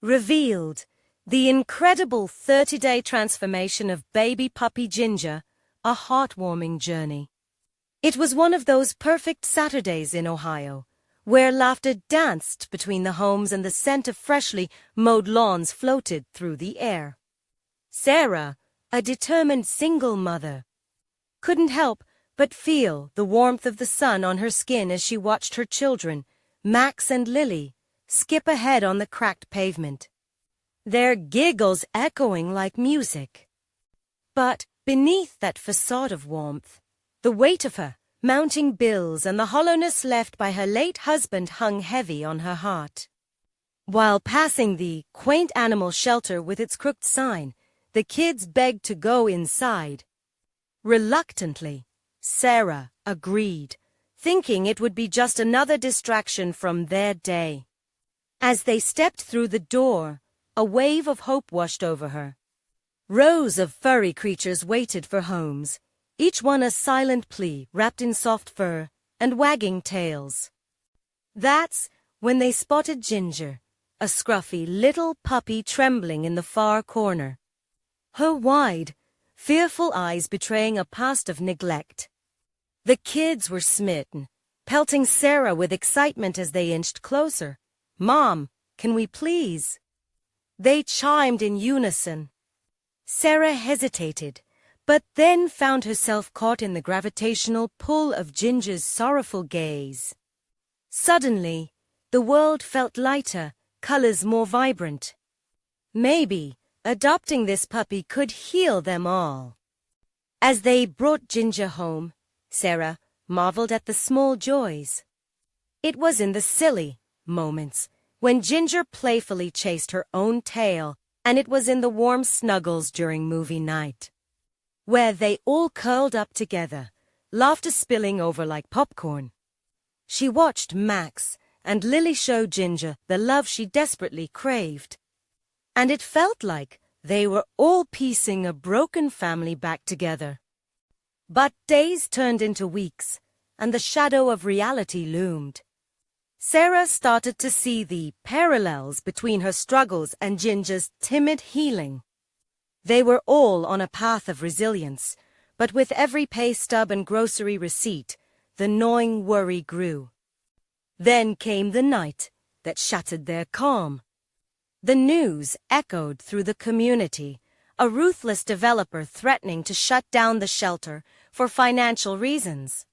revealed the incredible 30-day transformation of baby puppy Ginger, a heartwarming journey. It was one of those perfect Saturdays in Ohio, where laughter danced between the homes and the scent of freshly mowed lawns floated through the air. Sarah, a determined single mother, couldn't help but feel the warmth of the sun on her skin as she watched her children, Max and Lily, skip ahead on the cracked pavement, their giggles echoing like music. But beneath that facade of warmth, the weight of her mounting bills and the hollowness left by her late husband hung heavy on her heart. While passing the quaint animal shelter with its crooked sign, the kids begged to go inside. Reluctantly, Sarah agreed, thinking it would be just another distraction from their day. As they stepped through the door, a wave of hope washed over her. Rows of furry creatures waited for homes, each one a silent plea wrapped in soft fur and wagging tails. That's when they spotted Ginger, a scruffy little puppy trembling in the far corner, her wide, fearful eyes betraying a past of neglect. The kids were smitten, pelting Sarah with excitement as they inched closer. "Mom, can we please?" They chimed in unison. Sarah hesitated, but then found herself caught in the gravitational pull of Ginger's sorrowful gaze. Suddenly, the world felt lighter, colors more vibrant. Maybe adopting this puppy could heal them all. As they brought Ginger home, Sarah marveled at the small joys. It was in the silly moments when Ginger playfully chased her own tail, and it was in the warm snuggles during movie night, where they all curled up together, laughter spilling over like popcorn. She watched Max and Lily show Ginger the love she desperately craved, and it felt like they were all piecing a broken family back together. But days turned into weeks, and the shadow of reality loomed. Sarah started to see the parallels between her struggles and Ginger's timid healing. They were all on a path of resilience, but with every pay stub and grocery receipt, the gnawing worry grew. Then came the night that shattered their calm. The news echoed through the community, a ruthless developer threatening to shut down the shelter for financial reasons.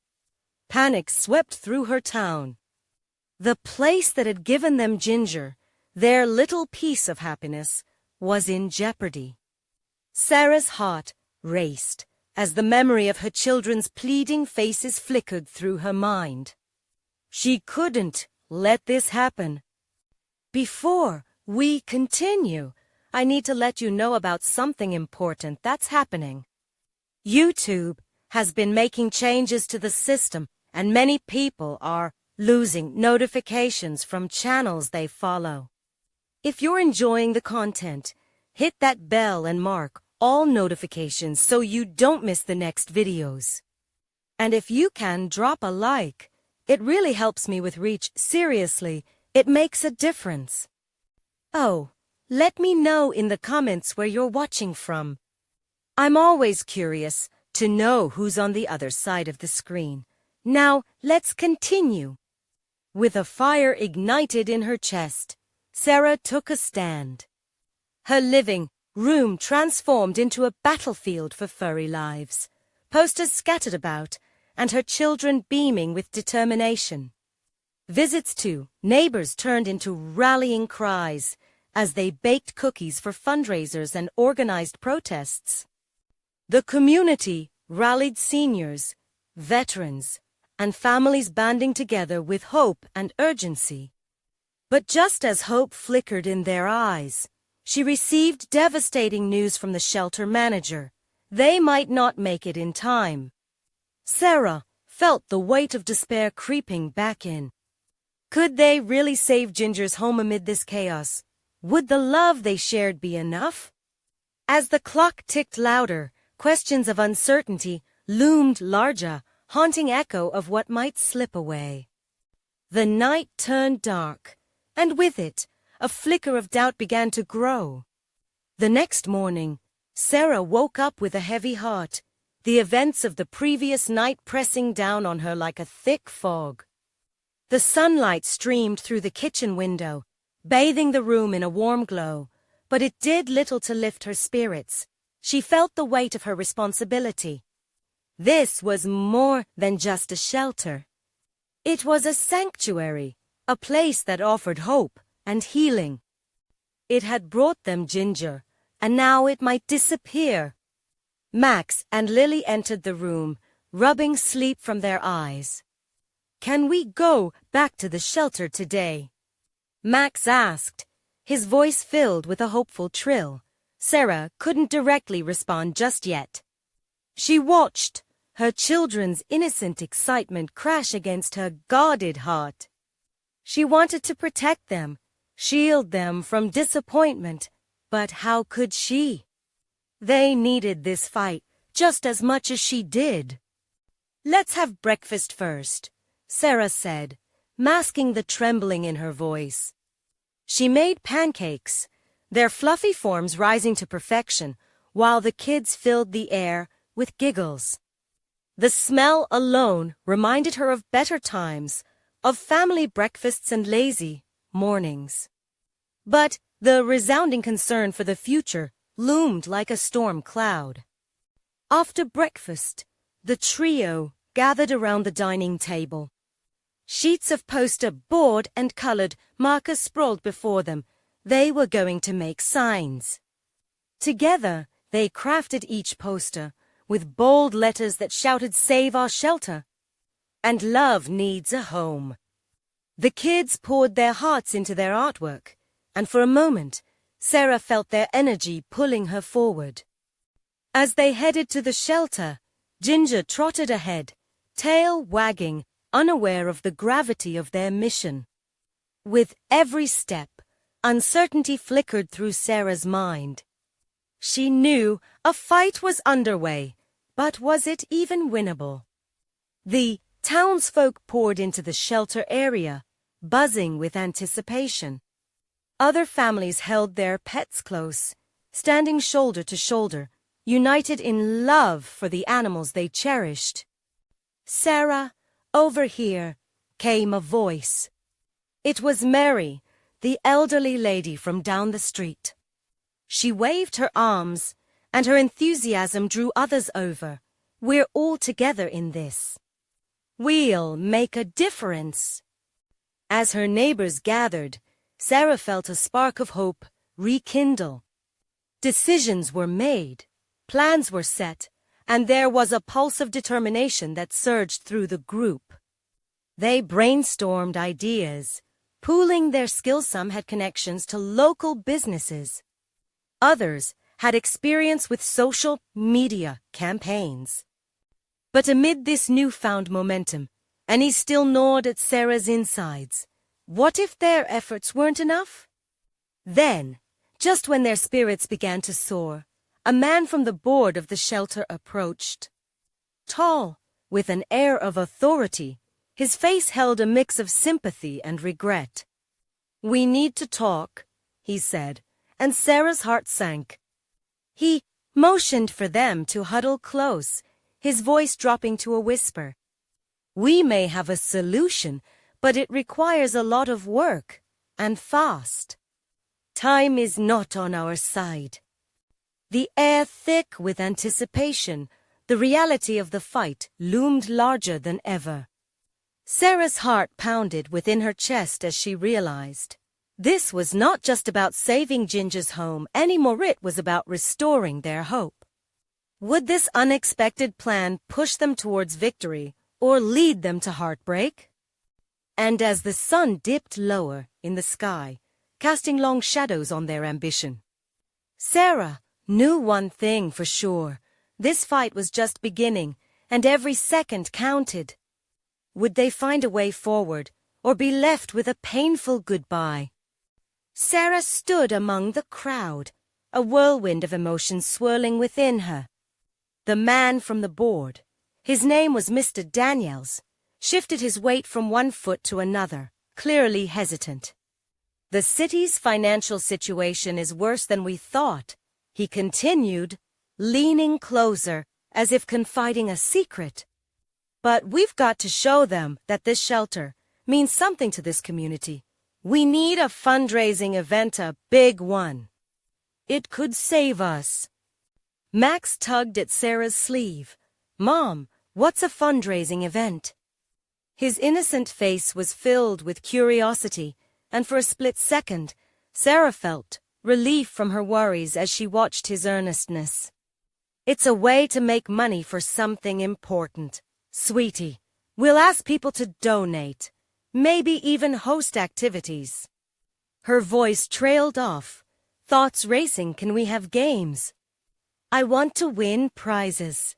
Panic swept through her town. The place that had given them Ginger, their little piece of happiness, was in jeopardy. Sarah's heart raced as the memory of her children's pleading faces flickered through her mind. She couldn't let this happen. Before we continue, I need to let you know about something important that's happening. YouTube has been making changes to the system, and many people are losing notifications from channels they follow. If you're enjoying the content, hit that bell and mark all notifications so you don't miss the next videos. And if you can, drop a like. It really helps me with reach. Seriously, it makes a difference. Oh, let me know in the comments where you're watching from. I'm always curious to know who's on the other side of the screen. Now, let's continue. With a fire ignited in her chest, Sarah took a stand. Her living room transformed into a battlefield for furry lives, posters scattered about, and her children beaming with determination. Visits to neighbors turned into rallying cries as they baked cookies for fundraisers and organized protests. The community rallied seniors, veterans, and families banding together with hope and urgency. But just as hope flickered in their eyes, she received devastating news from the shelter manager. They might not make it in time. Sarah felt the weight of despair creeping back in. Could they really save Ginger's home amid this chaos? Would the love they shared be enough? As the clock ticked louder, questions of uncertainty loomed larger, haunting echo of what might slip away. The night turned dark, and with it, a flicker of doubt began to grow. The next morning, Sarah woke up with a heavy heart, the events of the previous night pressing down on her like a thick fog. The sunlight streamed through the kitchen window, bathing the room in a warm glow, but it did little to lift her spirits. She felt the weight of her responsibility. This was more than just a shelter. It was a sanctuary, a place that offered hope and healing. It had brought them Ginger, and now it might disappear. Max and Lily entered the room, rubbing sleep from their eyes. "Can we go back to the shelter today?" Max asked, his voice filled with a hopeful trill. Sarah couldn't directly respond just yet. She watched, her children's innocent excitement crash against her guarded heart. She wanted to protect them, shield them from disappointment, but how could she? They needed this fight just as much as she did. "Let's have breakfast first," Sarah said, masking the trembling in her voice. She made pancakes, their fluffy forms rising to perfection, while the kids filled the air with giggles. The smell alone reminded her of better times, of family breakfasts and lazy mornings. But the resounding concern for the future loomed like a storm cloud. After breakfast, the trio gathered around the dining table. Sheets of poster board and colored markers sprawled before them. They were going to make signs. Together, they crafted each poster with bold letters that shouted, "Save our shelter," and "Love needs a home." The kids poured their hearts into their artwork, and for a moment, Sarah felt their energy pulling her forward. As they headed to the shelter, Ginger trotted ahead, tail wagging, unaware of the gravity of their mission. With every step, uncertainty flickered through Sarah's mind. She knew a fight was underway, but was it even winnable? The townsfolk poured into the shelter area, buzzing with anticipation. Other families held their pets close, standing shoulder to shoulder, united in love for the animals they cherished. "Sarah, over here," came a voice. It was Mary, the elderly lady from down the street. She waved her arms, and her enthusiasm drew others over. "We're all together in this. We'll make a difference." As her neighbors gathered, Sarah felt a spark of hope rekindle. Decisions were made, plans were set, and there was a pulse of determination that surged through the group. They brainstormed ideas, pooling their skills. Some had connections to local businesses. Others had experience with social media campaigns. But amid this newfound momentum, Annie still gnawed at Sarah's insides. What if their efforts weren't enough? Then, just when their spirits began to soar, a man from the board of the shelter approached. Tall, with an air of authority, his face held a mix of sympathy and regret. "We need to talk," he said, and Sarah's heart sank. He motioned for them to huddle close, his voice dropping to a whisper. "We may have a solution, but it requires a lot of work, and fast. Time is not on our side." The air thick with anticipation, the reality of the fight loomed larger than ever. Sarah's heart pounded within her chest as she realized. This was not just about saving Ginger's home anymore, it was about restoring their hope. Would this unexpected plan push them towards victory or lead them to heartbreak? And as the sun dipped lower in the sky, casting long shadows on their ambition, Sarah knew one thing for sure. This fight was just beginning, and every second counted. Would they find a way forward, or be left with a painful goodbye? Sarah stood among the crowd, a whirlwind of emotions swirling within her. The man from the board, his name was Mr. Daniels, shifted his weight from one foot to another, clearly hesitant. The city's financial situation is worse than we thought, he continued, leaning closer, as if confiding a secret. But we've got to show them that this shelter means something to this community. We need a fundraising event, a big one. It could save us. Max tugged at Sarah's sleeve. Mom, what's a fundraising event? His innocent face was filled with curiosity, and for a split second, Sarah felt relief from her worries as she watched his earnestness. It's a way to make money for something important. Sweetie, we'll ask people to donate, maybe even host activities. Her voice trailed off, thoughts racing. Can we have games? I want to win prizes.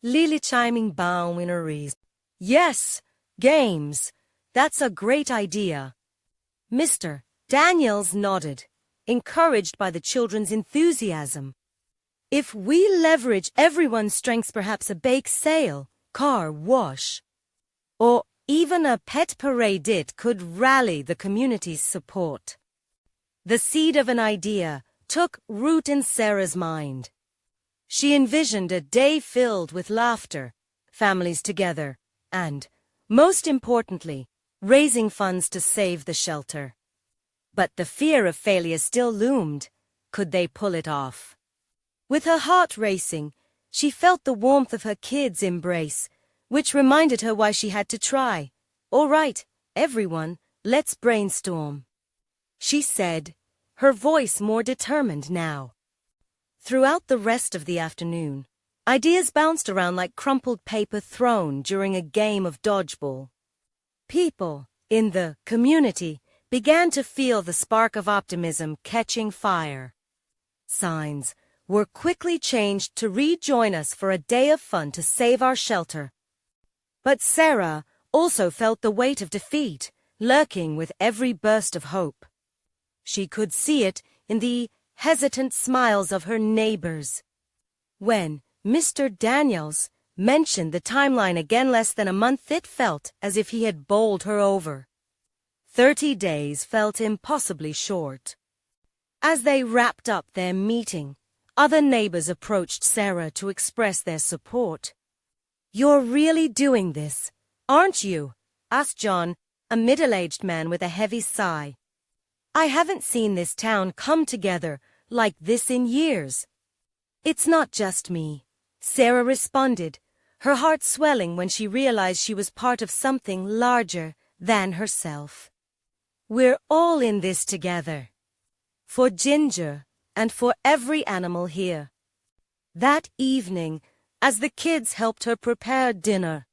Lily chiming bow in her ears. Yes, games. That's a great idea. Mr. Daniels nodded, encouraged by the children's enthusiasm. If we leverage everyone's strengths, perhaps a bake sale, car wash, or even a pet parade, it could rally the community's support. The seed of an idea took root in Sarah's mind. She envisioned a day filled with laughter, families together, and, most importantly, raising funds to save the shelter. But the fear of failure still loomed. Could they pull it off? With her heart racing, she felt the warmth of her kids' embrace, which reminded her why she had to try. All right, everyone, let's brainstorm, she said, her voice more determined now. Throughout the rest of the afternoon, ideas bounced around like crumpled paper thrown during a game of dodgeball. People in the community began to feel the spark of optimism catching fire. Signs were quickly changed to rejoin us for a day of fun to save our shelter. But Sarah also felt the weight of defeat lurking with every burst of hope. She could see it in the hesitant smiles of her neighbors. When Mr. Daniels mentioned the timeline again, less than a month, it felt as if he had bowled her over. 30 days felt impossibly short. As they wrapped up their meeting, other neighbors approached Sarah to express their support. You're really doing this, aren't you? Asked John, a middle-aged man with a heavy sigh. I haven't seen this town come together like this in years. It's not just me, Sarah responded, her heart swelling when she realized she was part of something larger than herself. We're all in this together. For Ginger and for every animal here. That evening, as the kids helped her prepare dinner,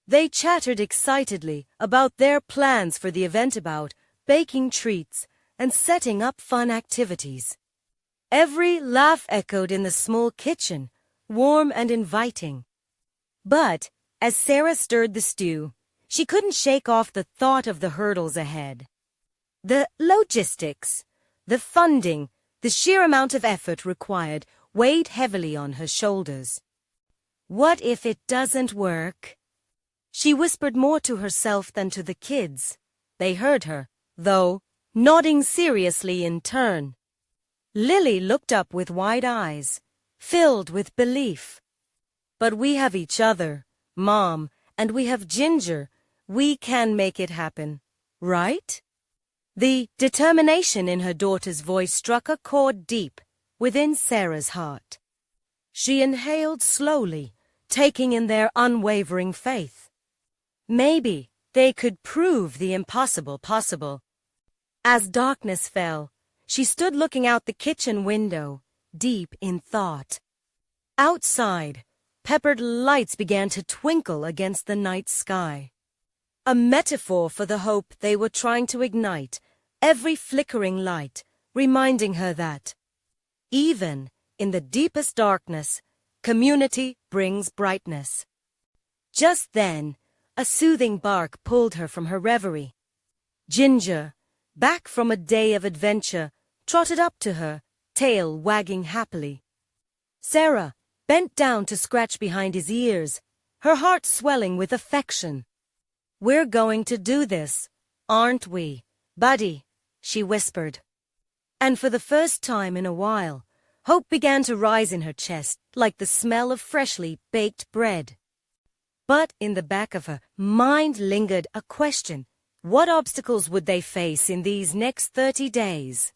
they chattered excitedly about their plans for the event, about baking treats and setting up fun activities. Every laugh echoed in the small kitchen, warm and inviting. But, as Sarah stirred the stew, she couldn't shake off the thought of the hurdles ahead. The logistics, the funding, the sheer amount of effort required weighed heavily on her shoulders. What if it doesn't work? She whispered more to herself than to the kids. They heard her, though, nodding seriously in turn. Lily looked up with wide eyes, filled with belief. But we have each other, Mom, and we have Ginger. We can make it happen, right? The determination in her daughter's voice struck a chord deep within Sarah's heart. She inhaled slowly, taking in their unwavering faith. Maybe they could prove the impossible possible. As darkness fell, she stood looking out the kitchen window, deep in thought. Outside, peppered lights began to twinkle against the night sky. A metaphor for the hope they were trying to ignite, every flickering light reminding her that, even in the deepest darkness, community brings brightness. Just then, a soothing bark pulled her from her reverie. Ginger, back from a day of adventure, trotted up to her, tail wagging happily. Sarah bent down to scratch behind his ears, her heart swelling with affection. We're going to do this, aren't we, buddy? she whispered. And for the first time in a while, hope began to rise in her chest like the smell of freshly baked bread. But in the back of her mind lingered a question. What obstacles would they face in these next 30 days?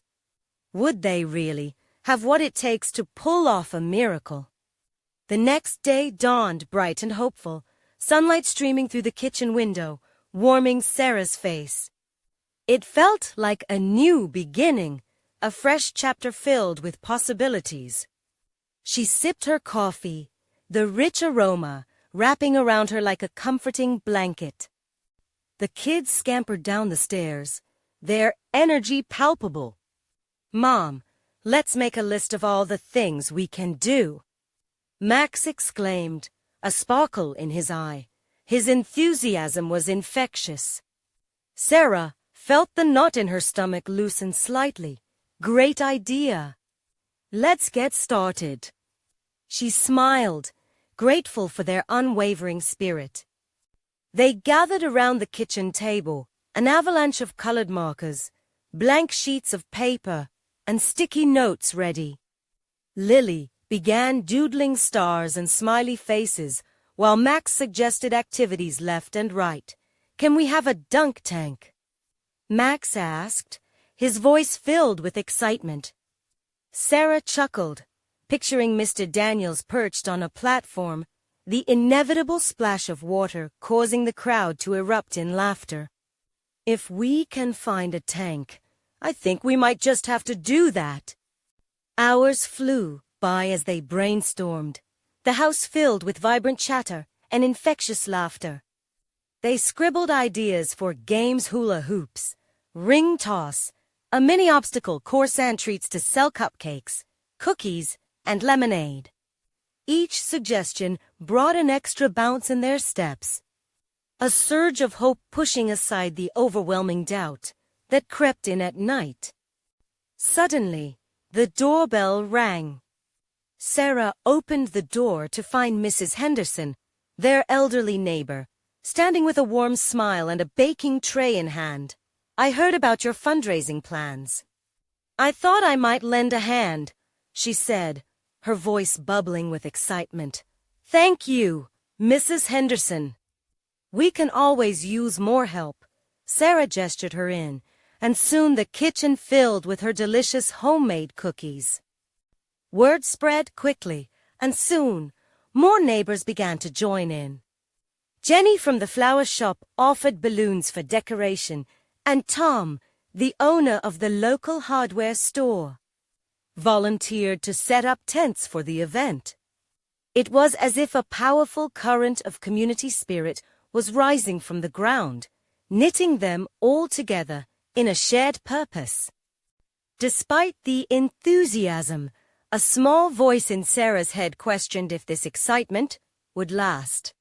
Would they really have what it takes to pull off a miracle? The next day dawned bright and hopeful, sunlight streaming through the kitchen window, warming Sarah's face. It felt like a new beginning, a fresh chapter filled with possibilities. She sipped her coffee, the rich aroma wrapping around her like a comforting blanket. The kids scampered down the stairs, their energy palpable. "Mom, let's make a list of all the things we can do," Max exclaimed, a sparkle in his eye. His enthusiasm was infectious. Sarah felt the knot in her stomach loosen slightly. "Great idea. Let's get started." She smiled, grateful for their unwavering spirit. They gathered around the kitchen table, an avalanche of colored markers, blank sheets of paper, and sticky notes ready. Lily began doodling stars and smiley faces, while Max suggested activities left and right. "Can we have a dunk tank?" Max asked, his voice filled with excitement. Sarah chuckled, picturing Mr. Daniels perched on a platform, the inevitable splash of water causing the crowd to erupt in laughter. "If we can find a tank, I think we might just have to do that." Hours flew by as they brainstormed, the house filled with vibrant chatter and infectious laughter. They scribbled ideas for games, hula hoops, ring toss, a mini obstacle course, and treats to sell cupcakes, cookies, and lemonade. Each suggestion brought an extra bounce in their steps, a surge of hope pushing aside the overwhelming doubt that crept in at night. Suddenly, the doorbell rang. Sarah opened the door to find Mrs. Henderson, their elderly neighbor, standing with a warm smile and a baking tray in hand. "I heard about your fundraising plans. I thought I might lend a hand," she said, her voice bubbling with excitement. "Thank you, Mrs. Henderson. We can always use more help." Sarah gestured her in, and soon the kitchen filled with her delicious homemade cookies. Word spread quickly, and soon more neighbors began to join in. Jenny from the flower shop offered balloons for decoration, and Tom, the owner of the local hardware store, volunteered to set up tents for the event. It was as if a powerful current of community spirit was rising from the ground, knitting them all together in a shared purpose. Despite the enthusiasm, a small voice in Sarah's head questioned if this excitement would last.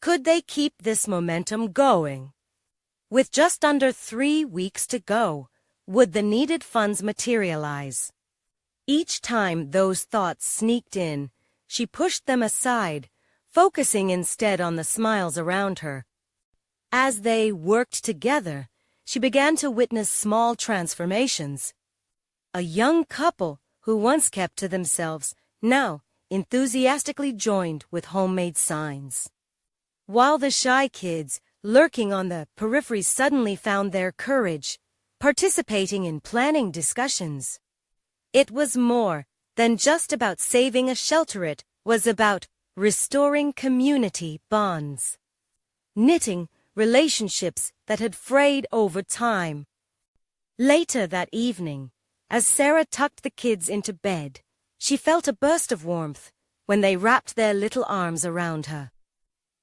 Could they keep this momentum going? With just under 3 weeks to go, would the needed funds materialize? Each time those thoughts sneaked in, she pushed them aside, focusing instead on the smiles around her. As they worked together, she began to witness small transformations. A young couple who once kept to themselves now enthusiastically joined with homemade signs, while the shy kids lurking on the periphery suddenly found their courage, participating in planning discussions. It was more than just about saving a shelter. It was about restoring community bonds, knitting relationships that had frayed over time. Later that evening, as Sarah tucked the kids into bed, she felt a burst of warmth when they wrapped their little arms around her.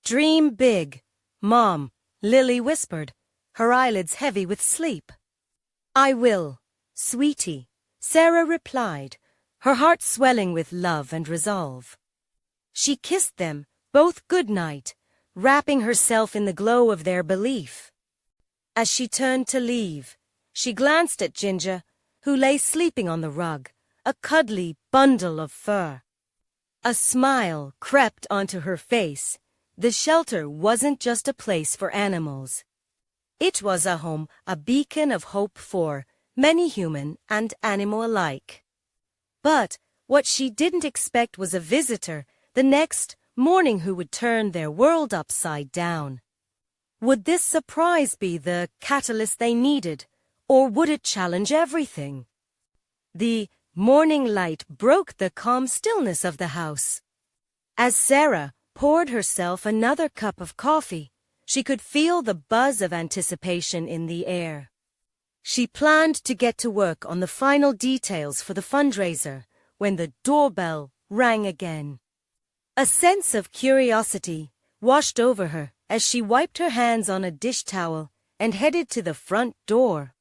"Dream big, Mom," Lily whispered, her eyelids heavy with sleep. "I will, sweetie," Sarah replied, her heart swelling with love and resolve. She kissed them both good night, wrapping herself in the glow of their belief. As she turned to leave, she glanced at Ginger, who lay sleeping on the rug, a cuddly bundle of fur. A smile crept onto her face. The shelter wasn't just a place for animals. It was a home, a beacon of hope for many human and animal alike. But what she didn't expect was a visitor the next morning who would turn their world upside down. Would this surprise be the catalyst they needed, or would it challenge everything? The morning light broke the calm stillness of the house. As Sarah poured herself another cup of coffee, she could feel the buzz of anticipation in the air. She planned to get to work on the final details for the fundraiser when the doorbell rang again. A sense of curiosity washed over her as she wiped her hands on a dish towel and headed to the front door.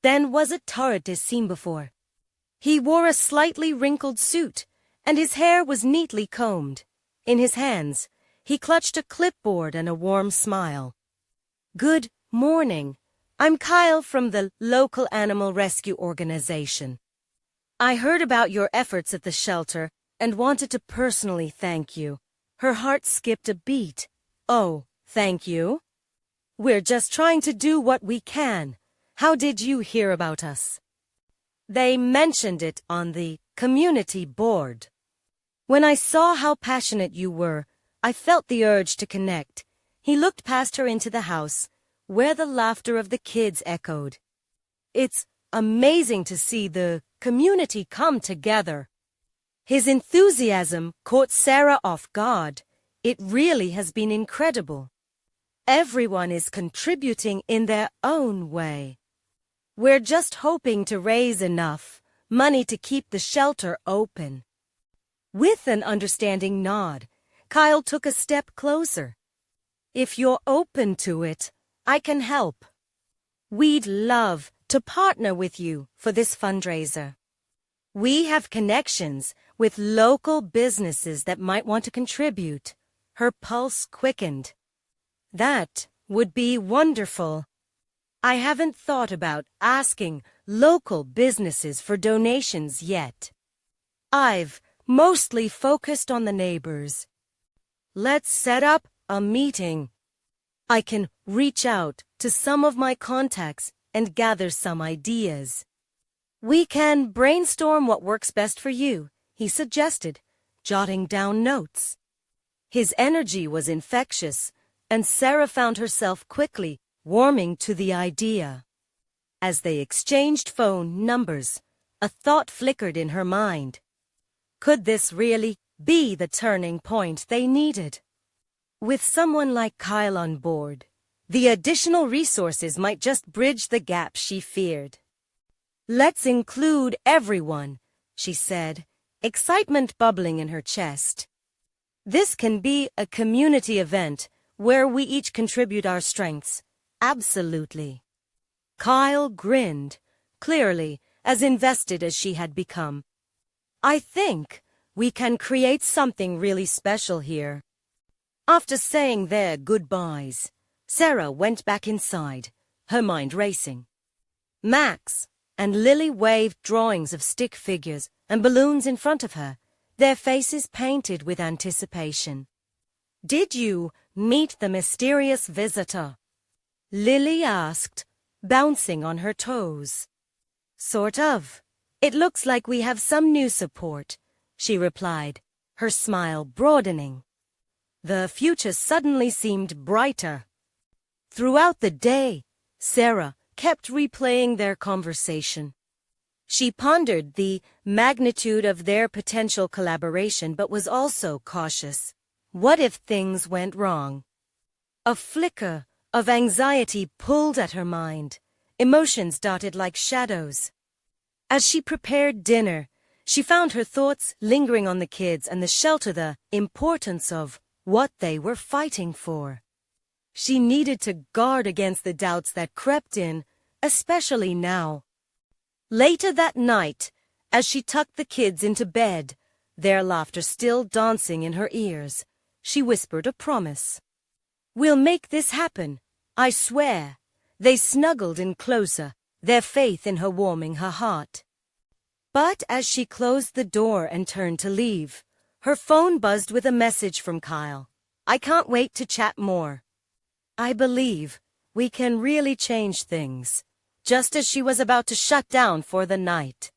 Then was a Torridis seen before. He wore a slightly wrinkled suit, and his hair was neatly combed. In his hands, he clutched a clipboard and a warm smile. "Good morning. I'm Kyle from the local animal rescue organization. I heard about your efforts at the shelter and wanted to personally thank you." Her heart skipped a beat. "Oh, thank you? We're just trying to do what we can. How did you hear about us?" "They mentioned it on the community board. When I saw how passionate you were, I felt the urge to connect." He looked past her into the house, where the laughter of the kids echoed. "It's amazing to see the community come together." His enthusiasm caught Sarah off guard. It really has been incredible. Everyone is contributing in their own way. "We're just hoping to raise enough money to keep the shelter open." With an understanding nod, Kyle took a step closer. "If you're open to it, I can help. We'd love to partner with you for this fundraiser. We have connections with local businesses that might want to contribute." Her pulse quickened. "That would be wonderful. I haven't thought about asking local businesses for donations yet. I've mostly focused on the neighbors. Let's set up a meeting. I can reach out to some of my contacts and gather some ideas." "We can brainstorm what works best for you," he suggested, jotting down notes. His energy was infectious, and Sarah found herself quickly warming to the idea. As they exchanged phone numbers, a thought flickered in her mind. Could this really be the turning point they needed? With someone like Kyle on board, the additional resources might just bridge the gap she feared. "Let's include everyone," she said, excitement bubbling in her chest. "This can be a community event where we each contribute our strengths." "Absolutely." Kyle grinned, clearly as invested as she had become. "I think we can create something really special here." After saying their goodbyes, Sarah went back inside, her mind racing. Max and Lily waved drawings of stick figures and balloons in front of her, their faces painted with anticipation. "Did you meet the mysterious visitor?" Lily asked, bouncing on her toes. "Sort of. It looks like we have some new support," she replied, her smile broadening. The future suddenly seemed brighter. Throughout the day, Sarah kept replaying their conversation. She pondered the magnitude of their potential collaboration but was also cautious. What if things went wrong? A flicker of anxiety pulled at her mind. Emotions darted like shadows. As she prepared dinner, she found her thoughts lingering on the kids and the shelter, the importance of what they were fighting for. She needed to guard against the doubts that crept in, especially now. Later that night, as she tucked the kids into bed, their laughter still dancing in her ears, she whispered a promise. "We'll make this happen, I swear." They snuggled in closer, their faith in her warming her heart. But as she closed the door and turned to leave, her phone buzzed with a message from Kyle. "I can't wait to chat more. I believe we can really change things just as she was about to shut down for the night.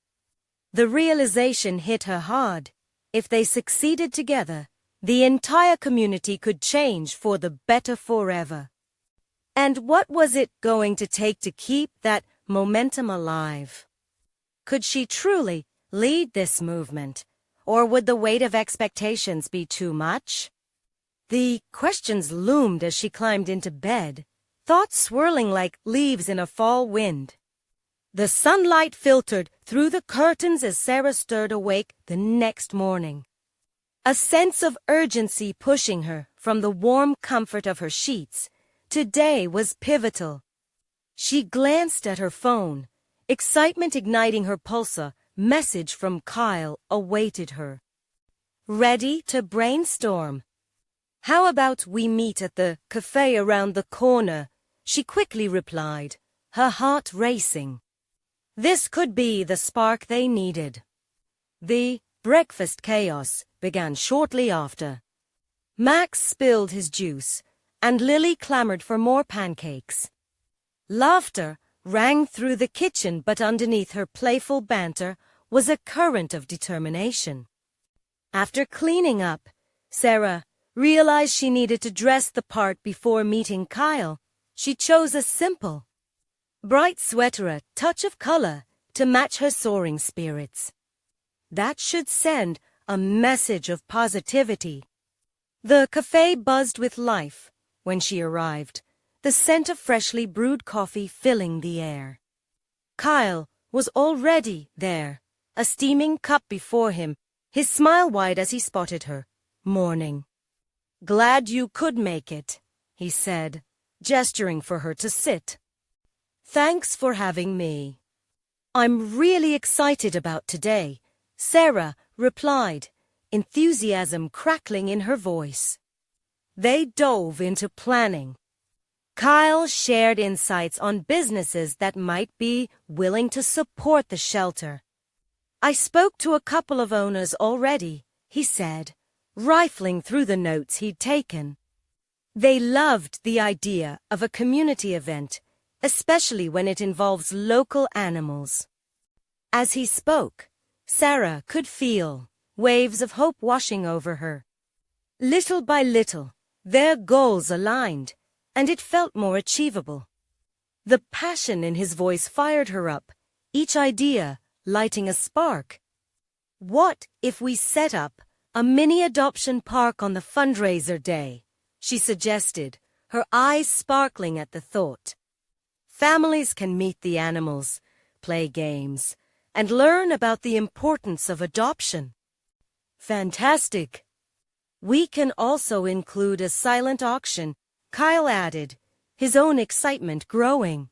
The realization hit her hard. If they succeeded together, the entire community could change for the better forever. And what was it going to take to keep that momentum alive? Could she truly lead this movement, or would the weight of expectations be too much? The questions loomed as she climbed into bed, thoughts swirling like leaves in a fall wind. The sunlight filtered through the curtains as Sarah stirred awake the next morning. A sense of urgency pushing her from the warm comfort of her sheets. Today was pivotal. She glanced at her phone, excitement igniting her pulse. A message from Kyle awaited her. Ready to brainstorm? How about we meet at the cafe around the corner? She quickly replied, her heart racing. This could be the spark they needed. The breakfast chaos began shortly after. Max spilled his juice, and Lily clamored for more pancakes. Laughter rang through the kitchen, but underneath her playful banter was a current of determination. After cleaning up, Sarah realized she needed to dress the part before meeting Kyle. She chose a simple, bright sweater, a touch of color to match her soaring spirits. That should send a message of positivity. The cafe buzzed with life when she arrived, the scent of freshly brewed coffee filling the air. Kyle was already there, a steaming cup before him, his smile wide as he spotted her. Morning. Glad you could make it, he said, gesturing for her to sit. Thanks for having me. I'm really excited about today, Sarah replied, enthusiasm crackling in her voice. They dove into planning. Kyle shared insights on businesses that might be willing to support the shelter. I spoke to a couple of owners already, he said, rifling through the notes he'd taken. They loved the idea of a community event, especially when it involves local animals. As he spoke, Sarah could feel waves of hope washing over her. Little by little, their goals aligned, and it felt more achievable. The passion in his voice fired her up, each idea lighting a spark. What if we set up a mini adoption park on the fundraiser day? She suggested, her eyes sparkling at the thought. Families can meet the animals, play games, and learn about the importance of adoption. Fantastic! We can also include a silent auction, Kyle added, his own excitement growing.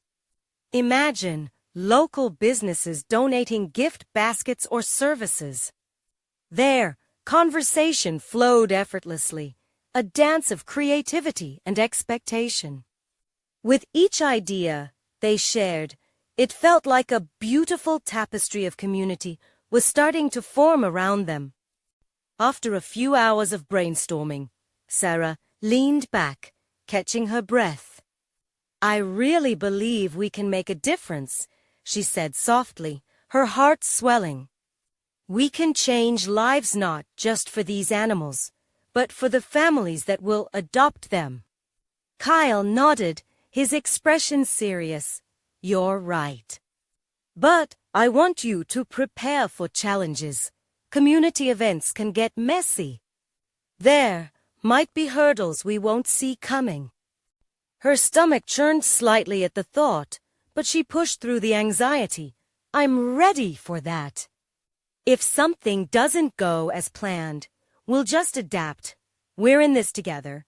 Imagine local businesses donating gift baskets or services. Their conversation flowed effortlessly, a dance of creativity and expectation. With each idea they shared, it felt like a beautiful tapestry of community was starting to form around them. After a few hours of brainstorming, Sarah leaned back, catching her breath. I really believe we can make a difference, she said softly, her heart swelling. We can change lives not just for these animals, but for the families that will adopt them. Kyle nodded, his expression serious. You're right. But I want you to prepare for challenges. Community events can get messy. There might be hurdles we won't see coming. Her stomach churned slightly at the thought, but she pushed through the anxiety. I'm ready for that. If something doesn't go as planned, we'll just adapt. We're in this together.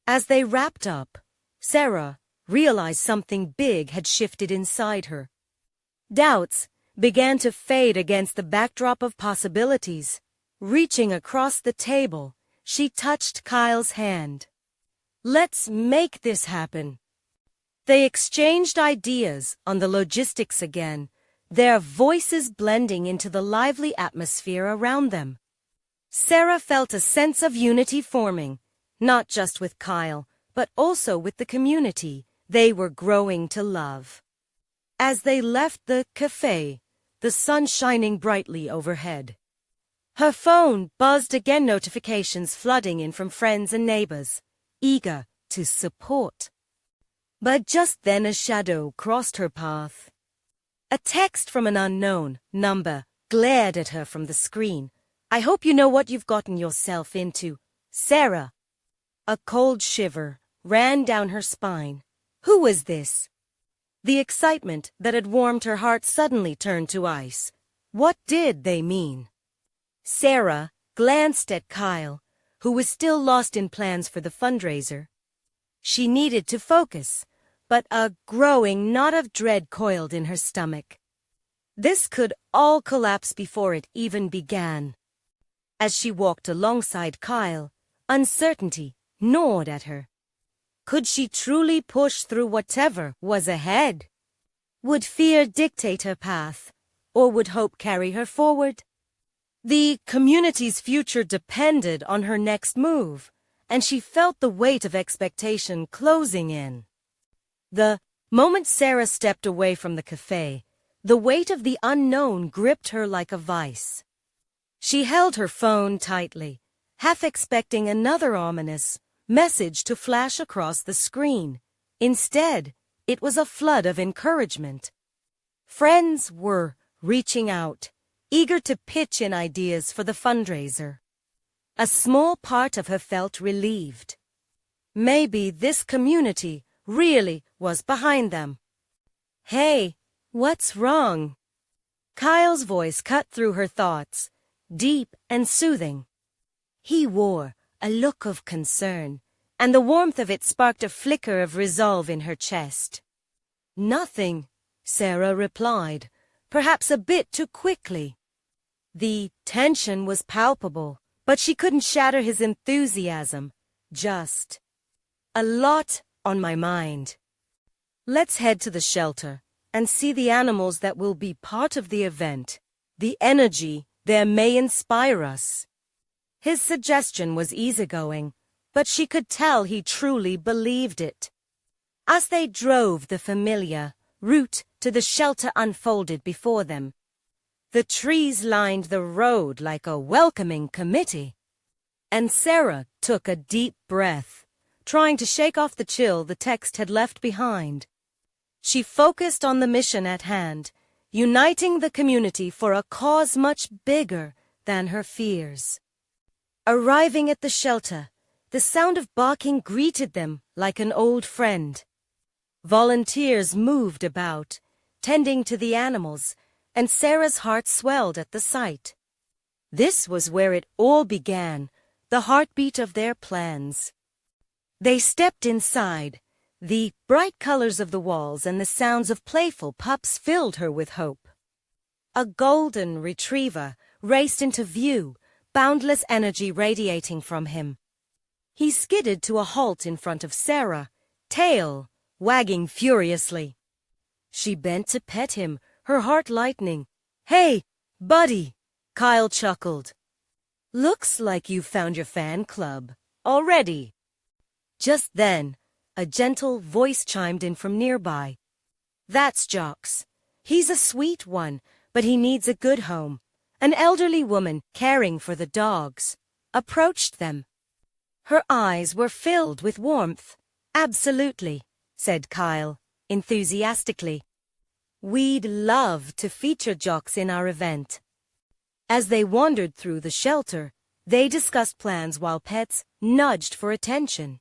As they wrapped up, Sarah realized something big had shifted inside her. Doubts began to fade against the backdrop of possibilities. Reaching across the table, she touched Kyle's hand. Let's make this happen. They exchanged ideas on the logistics again, their voices blending into the lively atmosphere around them. Sarah felt a sense of unity forming, not just with Kyle, but also with the community they were growing to love. As they left the cafe, the sun shining brightly overhead. Her phone buzzed again, notifications flooding in from friends and neighbors, eager to support. But just then a shadow crossed her path. A text from an unknown number glared at her from the screen. "I hope you know what you've gotten yourself into, Sarah." A cold shiver ran down her spine. Who was this? The excitement that had warmed her heart suddenly turned to ice. What did they mean? Sarah glanced at Kyle, who was still lost in plans for the fundraiser. She needed to focus, but a growing knot of dread coiled in her stomach. This could all collapse before it even began. As she walked alongside Kyle, uncertainty gnawed at her. Could she truly push through whatever was ahead? Would fear dictate her path, or would hope carry her forward? The community's future depended on her next move, and she felt the weight of expectation closing in. The moment Sarah stepped away from the cafe, the weight of the unknown gripped her like a vice. She held her phone tightly, half expecting another ominous message to flash across the screen. Instead, it was a flood of encouragement. Friends were reaching out, eager to pitch in ideas for the fundraiser. A small part of her felt relieved. Maybe this community really was behind them. "Hey, what's wrong?" Kyle's voice cut through her thoughts, deep and soothing. He wore a look of concern, and the warmth of it sparked a flicker of resolve in her chest. "Nothing," Sarah replied, perhaps a bit too quickly. The tension was palpable, but she couldn't shatter his enthusiasm. "Just a lot on my mind. Let's head to the shelter and see the animals that will be part of the event. The energy there may inspire us." His suggestion was easygoing, but she could tell he truly believed it. As they drove, the familiar route to the shelter unfolded before them. The trees lined the road like a welcoming committee, and Sarah took a deep breath, trying to shake off the chill the text had left behind. She focused on the mission at hand, uniting the community for a cause much bigger than her fears. Arriving at the shelter, the sound of barking greeted them like an old friend. Volunteers moved about, tending to the animals, and Sarah's heart swelled at the sight. This was where it all began, the heartbeat of their plans. They stepped inside. The bright colors of the walls and the sounds of playful pups filled her with hope. A golden retriever raced into view, boundless energy radiating from him. He skidded to a halt in front of Sarah, tail wagging furiously. She bent to pet him, her heart lightening. "Hey, buddy," Kyle chuckled. "Looks like you found your fan club already." Just then, a gentle voice chimed in from nearby. "That's Jocks. He's a sweet one, but he needs a good home." An elderly woman, caring for the dogs, approached them. Her eyes were filled with warmth. "Absolutely," said Kyle, enthusiastically. "We'd love to feature Jocks in our event." As they wandered through the shelter, they discussed plans while pets nudged for attention.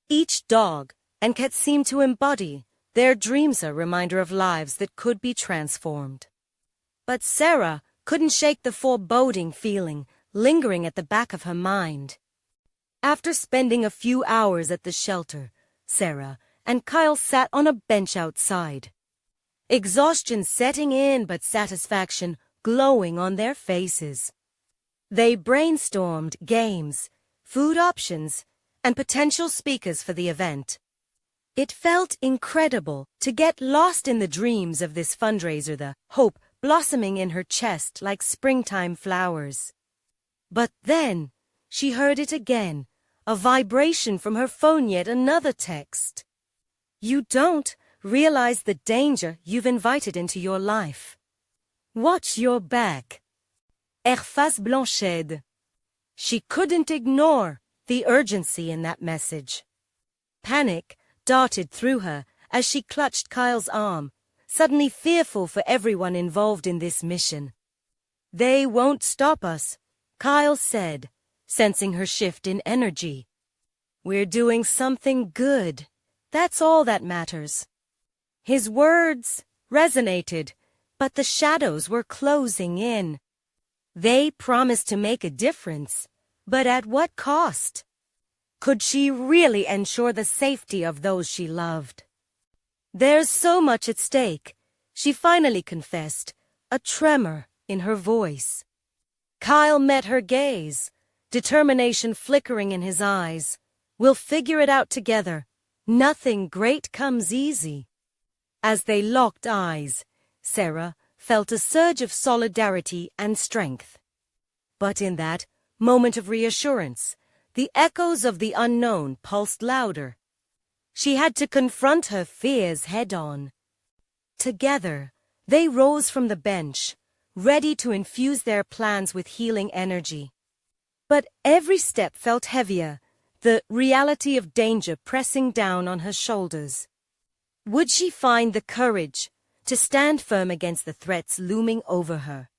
Each dog and cat seemed to embody their dreams, a reminder of lives that could be transformed. But Sarah couldn't shake the foreboding feeling lingering at the back of her mind. After spending a few hours at the shelter, Sarah and Kyle sat on a bench outside. Exhaustion setting in, but satisfaction glowing on their faces. They brainstormed games, food options, and potential speakers for the event. It felt incredible to get lost in the dreams of this fundraiser, the hope blossoming in her chest like springtime flowers. But then she heard it again, a vibration from her phone, yet another text. "You don't realize the danger you've invited into your life. Watch your back. Face blanchide. She couldn't ignore the urgency in that message. Panic darted through her as she clutched Kyle's arm, suddenly fearful for everyone involved in this mission. They won't stop us, Kyle said, sensing her shift in energy. We're doing something good. That's all that matters. His words resonated, but the shadows were closing in. They promised to make a difference, but at what cost? Could she really ensure the safety of those she loved? There's so much at stake, she finally confessed, a tremor in her voice. Kyle met her gaze, determination flickering in his eyes. We'll figure it out together. Nothing great comes easy. As they locked eyes, Sarah felt a surge of solidarity and strength. But in that moment of reassurance, the echoes of the unknown pulsed louder. She had to confront her fears head-on. Together, they rose from the bench, ready to infuse their plans with healing energy. But every step felt heavier, the reality of danger pressing down on her shoulders. Would she find the courage to stand firm against the threats looming over her?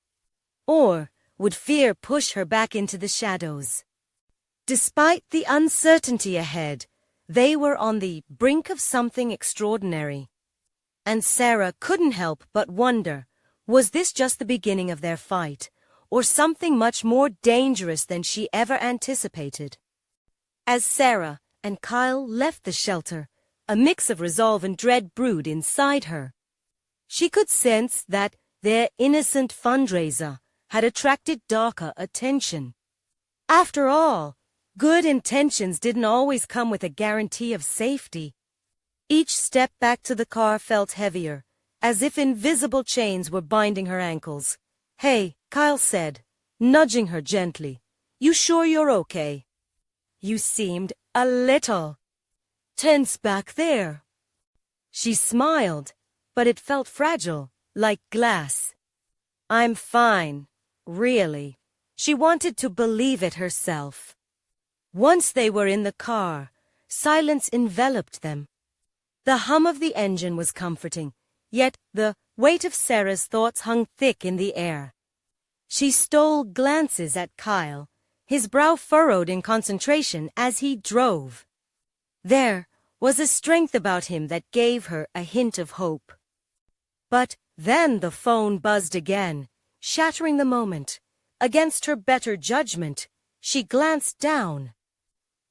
Or would fear push her back into the shadows? Despite the uncertainty ahead, they were on the brink of something extraordinary. And Sarah couldn't help but wonder, was this just the beginning of their fight, or something much more dangerous than she ever anticipated? As Sarah and Kyle left the shelter, a mix of resolve and dread brewed inside her. She could sense that their innocent fundraiser had attracted darker attention. After all, good intentions didn't always come with a guarantee of safety. Each step back to the car felt heavier, as if invisible chains were binding her ankles. "Hey," Kyle said, nudging her gently. "You sure you're okay? You seemed a little tense back there." She smiled, but it felt fragile, like glass. "I'm fine, really." She wanted to believe it herself. Once they were in the car, silence enveloped them. The hum of the engine was comforting, yet the weight of Sarah's thoughts hung thick in the air. She stole glances at Kyle, his brow furrowed in concentration as he drove. There was a strength about him that gave her a hint of hope. But then the phone buzzed again, shattering the moment. Against her better judgment, she glanced down.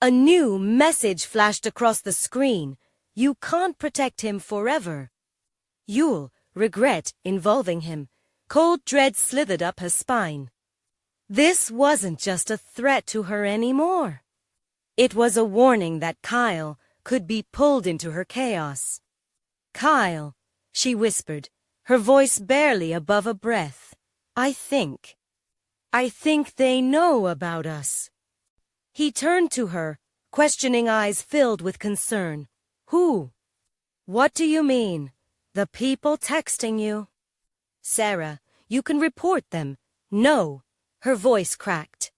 A new message flashed across the screen. "You can't protect him forever. You'll regret involving him." Cold dread slithered up her spine. This wasn't just a threat to her anymore. It was a warning that Kyle could be pulled into her chaos. "Kyle," she whispered, her voice barely above a breath. I think they know about us." He turned to her, questioning eyes filled with concern. "Who? What do you mean? The people texting you?" "Sarah, you can report them." "No." Her voice cracked.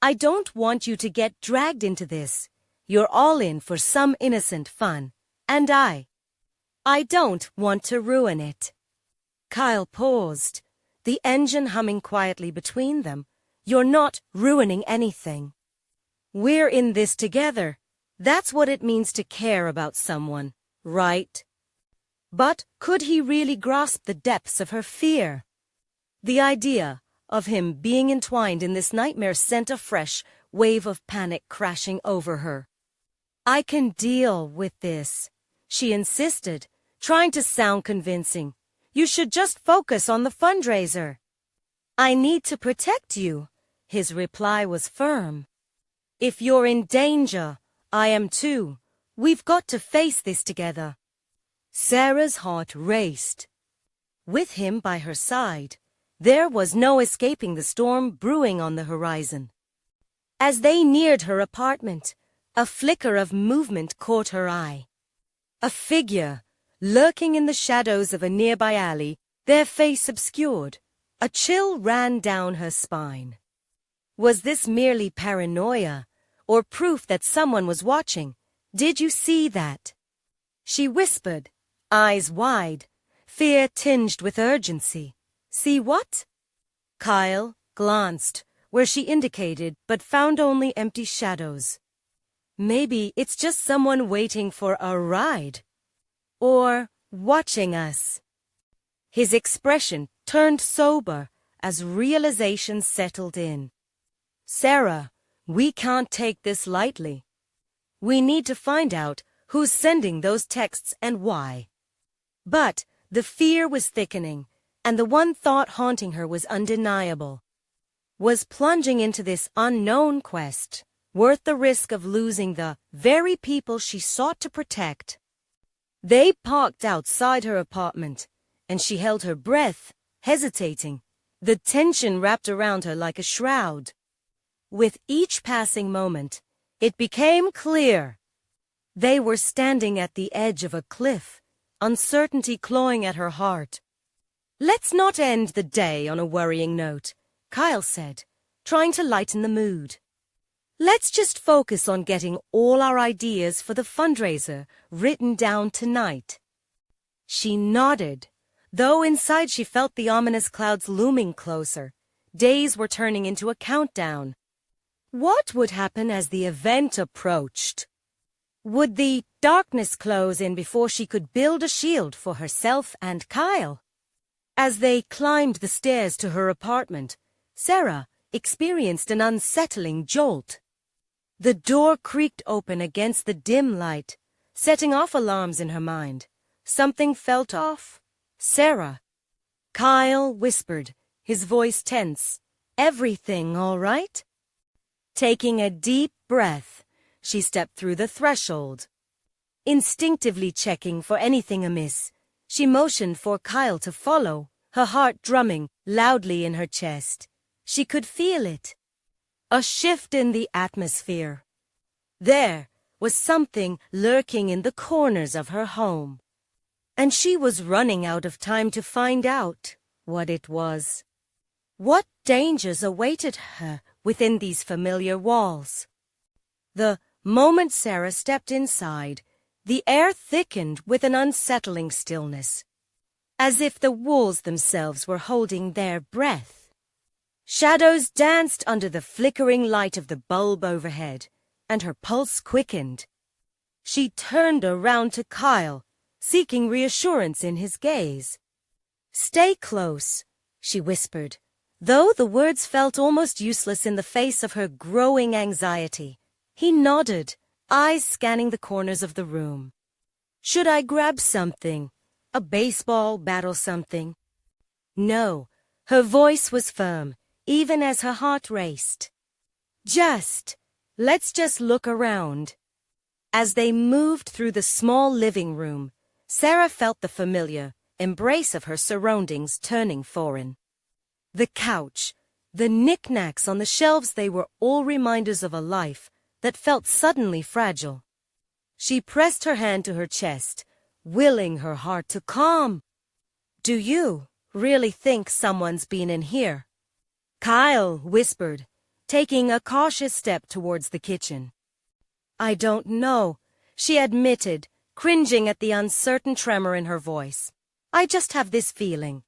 "I don't want you to get dragged into this. You're all in for some innocent fun. And I don't want to ruin it." Kyle paused, the engine humming quietly between them. "You're not ruining anything. We're in this together. That's what it means to care about someone, right?" But could he really grasp the depths of her fear? The idea of him being entwined in this nightmare sent a fresh wave of panic crashing over her. "I can deal with this," she insisted, trying to sound convincing. "You should just focus on the fundraiser." "I need to protect you," his reply was firm. "If you're in danger, I am too. We've got to face this together." Sarah's heart raced. With him by her side, there was no escaping the storm brewing on the horizon. As they neared her apartment, a flicker of movement caught her eye. A figure, lurking in the shadows of a nearby alley, their face obscured. A chill ran down her spine. Was this merely paranoia, or proof that someone was watching? Did you see that? She whispered, eyes wide, fear tinged with urgency. See what? Kyle glanced where she indicated, but found only empty shadows. Maybe it's just someone waiting for a ride. Or watching us. His expression turned sober as realization settled in. Sarah, we can't take this lightly. We need to find out who's sending those texts and why. But the fear was thickening, and the one thought haunting her was undeniable. Was plunging into this unknown quest worth the risk of losing the very people she sought to protect? They parked outside her apartment, and she held her breath, hesitating, the tension wrapped around her like a shroud. With each passing moment, it became clear. They were standing at the edge of a cliff, uncertainty clawing at her heart. Let's not end the day on a worrying note, Kyle said, trying to lighten the mood. Let's just focus on getting all our ideas for the fundraiser written down tonight. She nodded, though inside she felt the ominous clouds looming closer. Days were turning into a countdown. What would happen as the event approached? Would the darkness close in before she could build a shield for herself and Kyle? As they climbed the stairs to her apartment, Sarah experienced an unsettling jolt. The door creaked open against the dim light, setting off alarms in her mind. Something felt off. Sarah. Kyle whispered, his voice tense. Everything all right? Taking a deep breath, she stepped through the threshold. Instinctively checking for anything amiss, she motioned for Kyle to follow, her heart drumming loudly in her chest. She could feel it. A shift in the atmosphere. There was something lurking in the corners of her home. And she was running out of time to find out what it was. What dangers awaited her within these familiar walls? The moment Sarah stepped inside, the air thickened with an unsettling stillness, as if the walls themselves were holding their breath. Shadows danced under the flickering light of the bulb overhead, and her pulse quickened. She turned around to Kyle, seeking reassurance in his gaze. Stay close, she whispered, though the words felt almost useless in the face of her growing anxiety. He nodded, eyes scanning the corners of the room. Should I grab something? A baseball bat or something? No, her voice was firm, even as her heart raced. Let's just look around. As they moved through the small living room, Sarah felt the familiar embrace of her surroundings turning foreign. The couch, the knickknacks on the shelves, they were all reminders of a life that felt suddenly fragile. She pressed her hand to her chest, willing her heart to calm. Do you really think someone's been in here? Kyle whispered, taking a cautious step towards the kitchen. I don't know, she admitted, cringing at the uncertain tremor in her voice. I just have this feeling.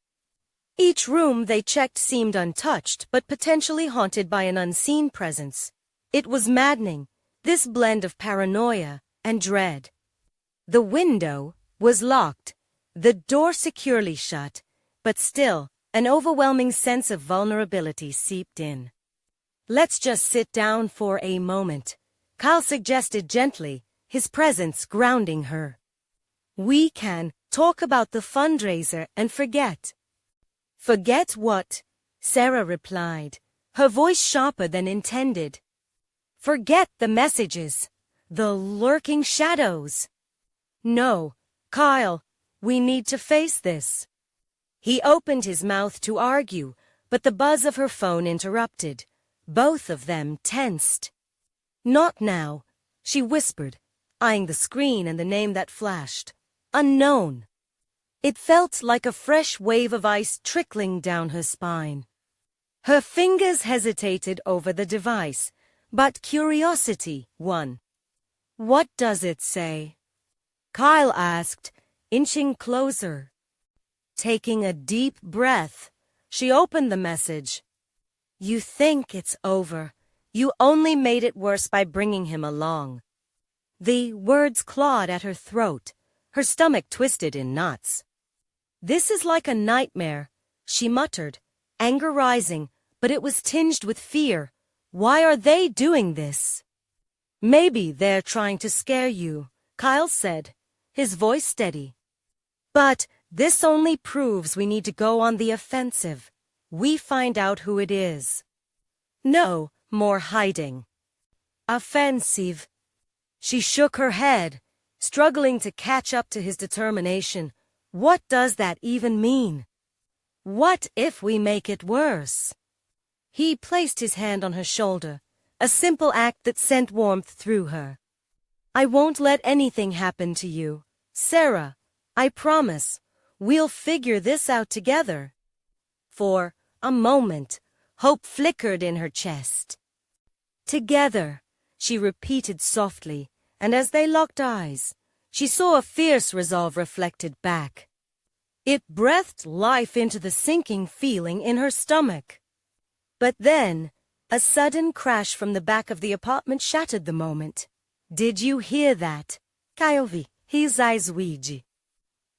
Each room they checked seemed untouched, but potentially haunted by an unseen presence. It was maddening, this blend of paranoia and dread. The window was locked, the door securely shut, but still, an overwhelming sense of vulnerability seeped in. Let's just sit down for a moment, Kyle suggested gently, his presence grounding her. We can talk about the fundraiser and forget. Forget what? Sarah replied, her voice sharper than intended. Forget the messages, the lurking shadows. No, Kyle, we need to face this. He opened his mouth to argue, but the buzz of her phone interrupted. Both of them tensed. Not now, she whispered, eyeing the screen and the name that flashed. unknown. It felt like a fresh wave of ice trickling down her spine. Her fingers hesitated over the device, but curiosity won. "What does it say?" Kyle asked, inching closer. Taking a deep breath, she opened the message. "You think it's over. You only made it worse by bringing him along." The words clawed at her throat, her stomach twisted in knots. "This is like a nightmare," she muttered, anger rising, but it was tinged with fear. Why are they doing this? "Maybe they're trying to scare you," Kyle said, his voice steady. "But this only proves we need to go on the offensive. We find out who it is. No more hiding." "Offensive." She shook her head, struggling to catch up to his determination. What does that even mean? What if we make it worse? He placed his hand on her shoulder, a simple act that sent warmth through her. "I won't let anything happen to you, Sarah. I promise. We'll figure this out together." For a moment, hope flickered in her chest. "Together," she repeated softly, and as they locked eyes, she saw a fierce resolve reflected back. It breathed life into the sinking feeling in her stomach. But then, a sudden crash from the back of the apartment shattered the moment. "Did you hear that?" Kyle vi his eyes Ouija.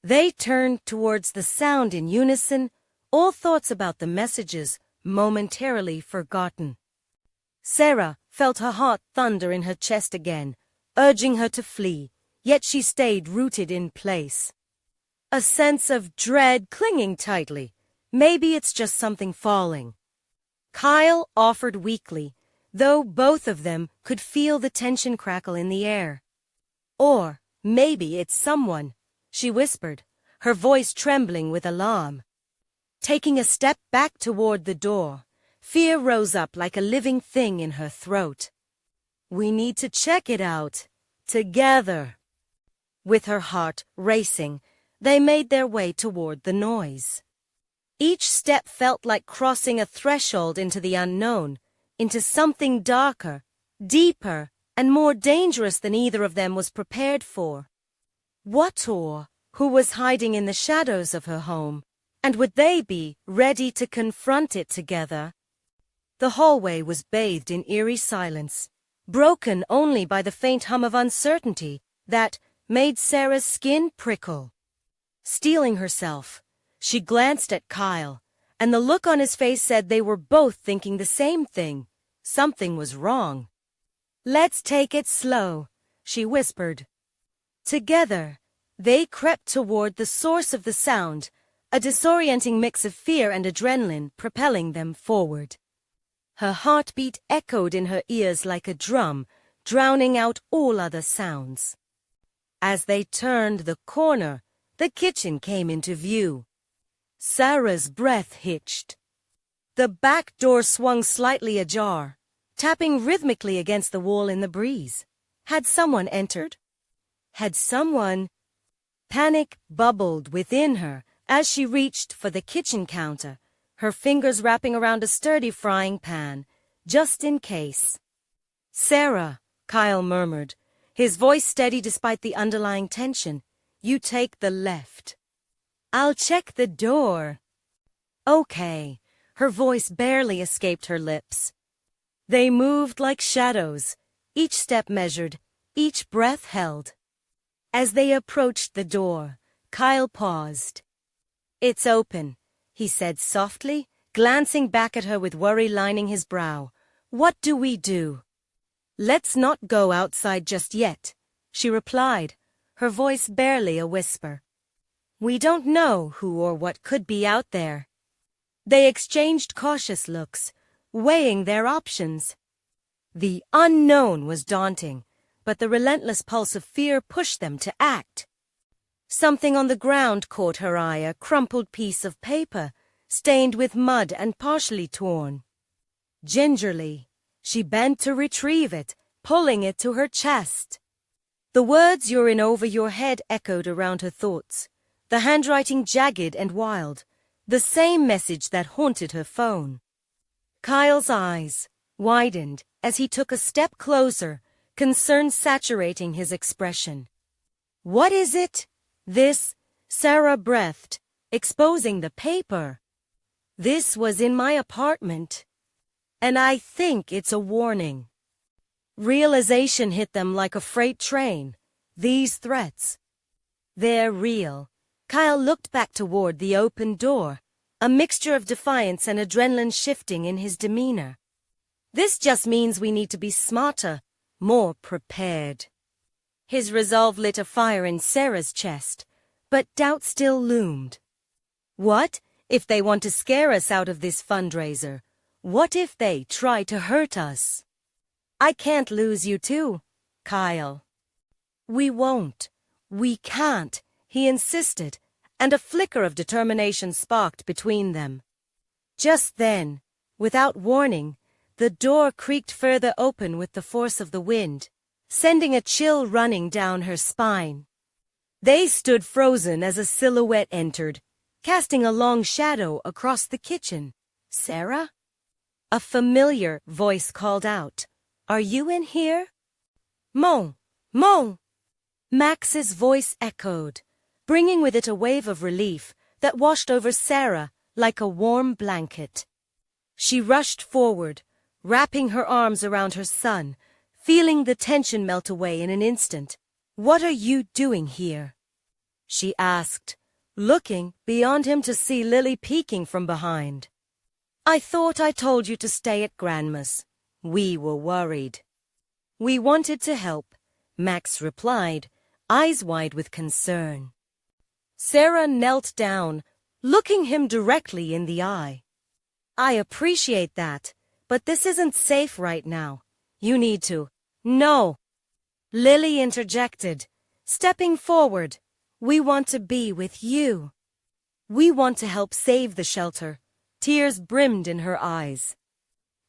They turned towards the sound in unison, all thoughts about the messages momentarily forgotten. Sarah felt her heart thunder in her chest again, urging her to flee, yet she stayed rooted in place. A sense of dread clinging tightly. Maybe it's just something falling. Kyle offered weakly, though both of them could feel the tension crackle in the air. "Or maybe it's someone," she whispered, her voice trembling with alarm. Taking a step back toward the door, fear rose up like a living thing in her throat. "We need to check it out. Together." With her heart racing, they made their way toward the noise. Each step felt like crossing a threshold into the unknown, into something darker, deeper, and more dangerous than either of them was prepared for. What or who was hiding in the shadows of her home, and would they be ready to confront it together? The hallway was bathed in eerie silence, broken only by the faint hum of uncertainty that made Sarah's skin prickle. Steeling herself, she glanced at Kyle, and the look on his face said they were both thinking the same thing. Something was wrong. "Let's take it slow," she whispered. Together, they crept toward the source of the sound, a disorienting mix of fear and adrenaline propelling them forward. Her heartbeat echoed in her ears like a drum, drowning out all other sounds. As they turned the corner, the kitchen came into view. Sarah's breath hitched. The back door swung slightly ajar, tapping rhythmically against the wall in the breeze. Had someone entered? Had someone? Panic bubbled within her as she reached for the kitchen counter, her fingers wrapping around a sturdy frying pan, just in case. "Sarah," Kyle murmured, his voice steady despite the underlying tension, "you take the left." "I'll check the door." "Okay." Her voice barely escaped her lips. They moved like shadows, each step measured, each breath held. As they approached the door, Kyle paused. "It's open," he said softly, glancing back at her with worry lining his brow. "What do we do?" "Let's not go outside just yet," she replied, her voice barely a whisper. "We don't know who or what could be out there." They exchanged cautious looks, weighing their options. The unknown was daunting, but the relentless pulse of fear pushed them to act. Something on the ground caught her eye, a crumpled piece of paper, stained with mud and partially torn. Gingerly, she bent to retrieve it, pulling it to her chest. The words "you're in over your head" echoed around her thoughts, the handwriting jagged and wild, the same message that haunted her phone. Kyle's eyes widened as he took a step closer, concern saturating his expression. "What is it?" "This," Sarah breathed, exposing the paper. "This was in my apartment. And I think it's a warning." Realization hit them like a freight train. These threats. They're real. Kyle looked back toward the open door, a mixture of defiance and adrenaline shifting in his demeanor. "This just means we need to be smarter, more prepared." His resolve lit a fire in Sarah's chest, but doubt still loomed. What if they want to scare us out of this fundraiser? What if they try to hurt us? "I can't lose you too, Kyle." "We won't. We can't," he insisted, and a flicker of determination sparked between them. Just then, without warning, the door creaked further open with the force of the wind, sending a chill running down her spine. They stood frozen as a silhouette entered, casting a long shadow across the kitchen. "Sarah?" A familiar voice called out. "Are you in here?" "Mo! Mo!" Max's voice echoed, bringing with it a wave of relief that washed over Sarah like a warm blanket. She rushed forward, wrapping her arms around her son, feeling the tension melt away in an instant. "What are you doing here?" she asked, looking beyond him to see Lily peeking from behind. "I thought I told you to stay at Grandma's. We were worried." "We wanted to help," Max replied, eyes wide with concern. Sarah knelt down, looking him directly in the eye. "I appreciate that, but this isn't safe right now. You need to—" "No," Lily interjected, stepping forward. "We want to be with you. We want to help save the shelter." Tears brimmed in her eyes.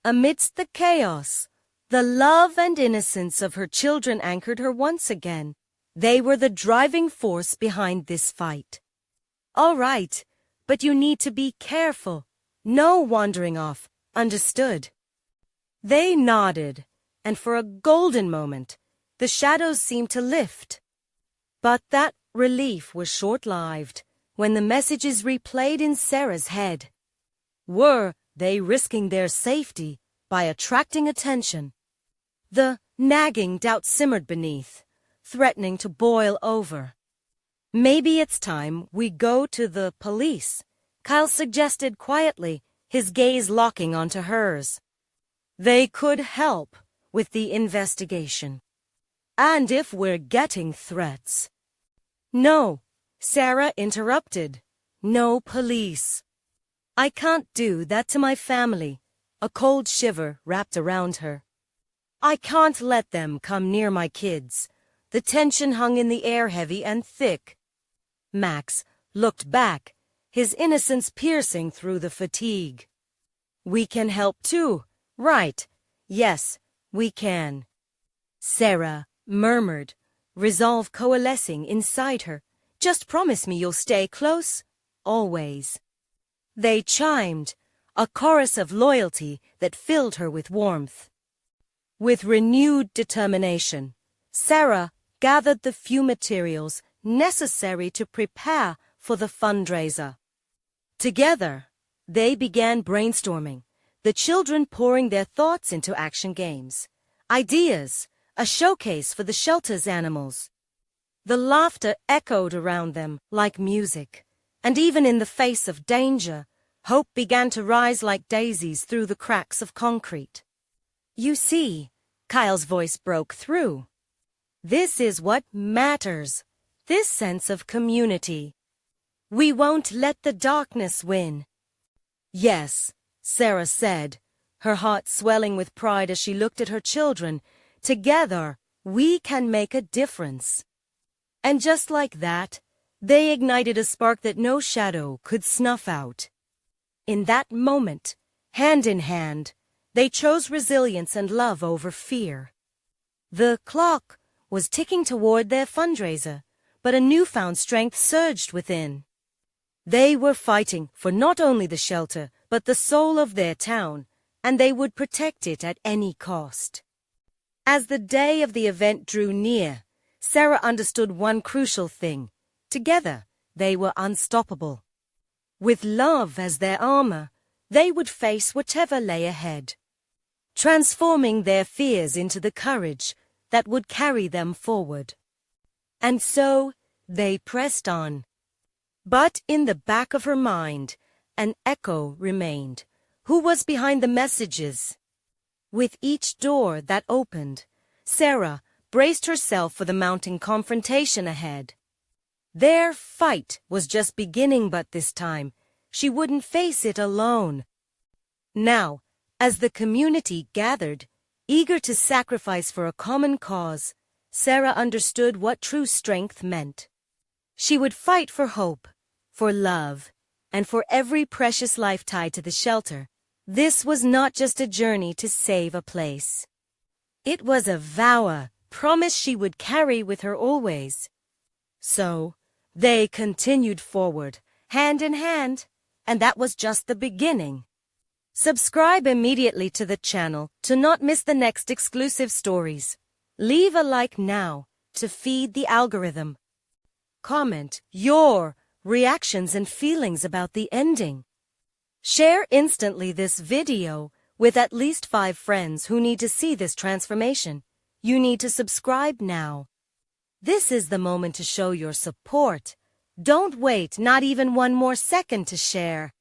Amidst the chaos, the love and innocence of her children anchored her once again. They were the driving force behind this fight. "All right, but you need to be careful. No wandering off, understood?" They nodded, and for a golden moment, the shadows seemed to lift. But that relief was short-lived when the messages replayed in Sarah's head. Were they risking their safety by attracting attention? The nagging doubt simmered beneath, threatening to boil over. "Maybe it's time we go to the police," Kyle suggested quietly, his gaze locking onto hers. "They could help with the investigation. And if we're getting threats—" "No," Sarah interrupted. "No police. I can't do that to my family." A cold shiver wrapped around her. "I can't let them come near my kids." The tension hung in the air heavy and thick. Max looked back, his innocence piercing through the fatigue. "We can help too, right?" "Yes, we can," Sarah murmured, resolve coalescing inside her. "Just promise me you'll stay close, always." They chimed, a chorus of loyalty that filled her with warmth. With renewed determination, Sarah gathered the few materials necessary to prepare for the fundraiser. Together, they began brainstorming, the children pouring their thoughts into action games, ideas, a showcase for the shelter's animals. The laughter echoed around them like music, and even in the face of danger, hope began to rise like daisies through the cracks of concrete. "You see," Kyle's voice broke through. "This is what matters, this sense of community. We won't let the darkness win." "Yes," Sarah said, her heart swelling with pride as she looked at her children. "Together, we can make a difference." And just like that, they ignited a spark that no shadow could snuff out. In that moment, hand in hand, they chose resilience and love over fear. The clock was ticking toward their fundraiser, but a newfound strength surged within. They were fighting for not only the shelter, but the soul of their town, and they would protect it at any cost. As the day of the event drew near, Sarah understood one crucial thing. Together, they were unstoppable. With love as their armor, they would face whatever lay ahead, transforming their fears into the courage that would carry them forward. And so, they pressed on. But in the back of her mind, an echo remained. Who was behind the messages? With each door that opened, Sarah braced herself for the mounting confrontation ahead. Their fight was just beginning, but this time, she wouldn't face it alone. Now, as the community gathered, eager to sacrifice for a common cause, Sarah understood what true strength meant. She would fight for hope, for love, and for every precious life tied to the shelter. This was not just a journey to save a place. It was a vow, a promise she would carry with her always. So, they continued forward, hand in hand, and that was just the beginning. Subscribe immediately to the channel to not miss the next exclusive stories. Leave a like now to feed the algorithm. Comment your reactions and feelings about the ending. Share instantly this video with at least 5 friends who need to see this transformation. You need to subscribe now. This is the moment to show your support. Don't wait not even one more second to share.